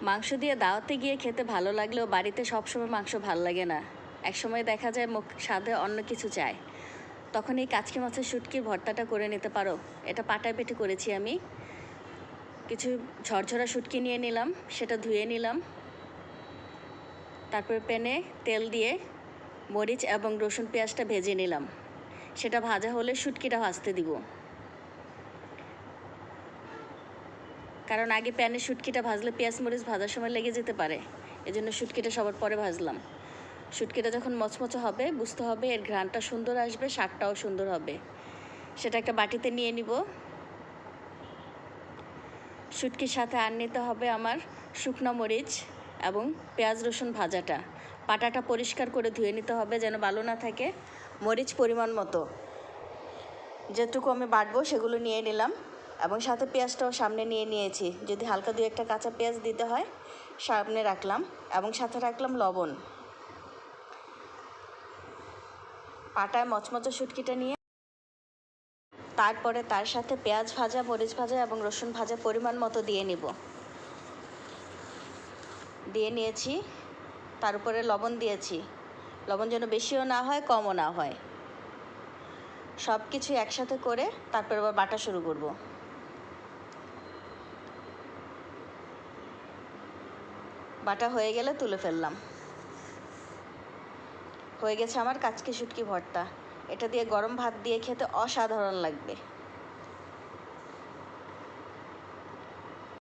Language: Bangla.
মাংস দিয়ে দাওয়াতে গিয়ে খেতে ভালো লাগলেও বাড়িতে সবসময় মাংস ভালো লাগে না। একসময় দেখা যায় মুখ স্বাদে অন্য কিছু চায়, তখন এই কাচকি মাছের শুটকির ভর্তাটা করে নিতে পারো। এটা পাটায় পেটে করেছি আমি। কিছু ঝরঝরা শুটকি নিয়ে নিলাম, সেটা ধুয়ে নিলাম। তারপর প্যানে তেল দিয়ে মরিচ এবং রসুন পেঁয়াজটা ভেজে নিলাম। সেটা ভাজা হলে শুটকিটা ভাজতে দিব, কারণ আগে প্যানে শুটকিটা ভাজলে পেঁয়াজ মরিচ ভাজার সময় লেগে যেতে পারে। এজন্য শুটকিটা সবার পরে ভাজলাম। শুটকিটা যখন মচমচে হবে বুঝতে হবে এর ঘ্রাণটা সুন্দর আসবে, স্বাদটাও সুন্দর হবে। সেটা একটা বাটিতে নিয়ে নিব। শুটকির সাথে আর নিতে হবে আমার শুকনো মরিচ এবং পেঁয়াজ রসুন ভাজাটা। পাটাটা পরিষ্কার করে ধুয়ে নিতে হবে যেন বালু না থাকে। মরিচ পরিমাণ মতো যেটুকু আমি বাটবো সেগুলো নিয়ে নিলাম, এবং সাথে পেঁয়াজটাও সামনে নিয়ে নিয়েছি। যদি হালকা দুই একটা কাঁচা পেঁয়াজ দিতে হয় সামনে রাখলাম, এবং সাথে রাখলাম লবণ। পাটায় মচমচে শুটকিটা নিয়ে তারপরে তার সাথে পেঁয়াজ ভাজা, মরিচ ভাজা এবং রসুন ভাজা পরিমাণ মতো দিয়ে নিয়েছি। তার উপরে লবণ দিয়েছি। লবণ যেন বেশিও না হয় কমও না হয়। সব কিছু একসাথে করে তারপর আবার বাটা শুরু করব। বাটা হয়ে গেলে তুলে ফেললাম। হয়ে গেছে আমার কাচকি শুটকি ভর্তা। এটা দিয়ে গরম ভাত দিয়ে খেতে অসাধারণ লাগবে।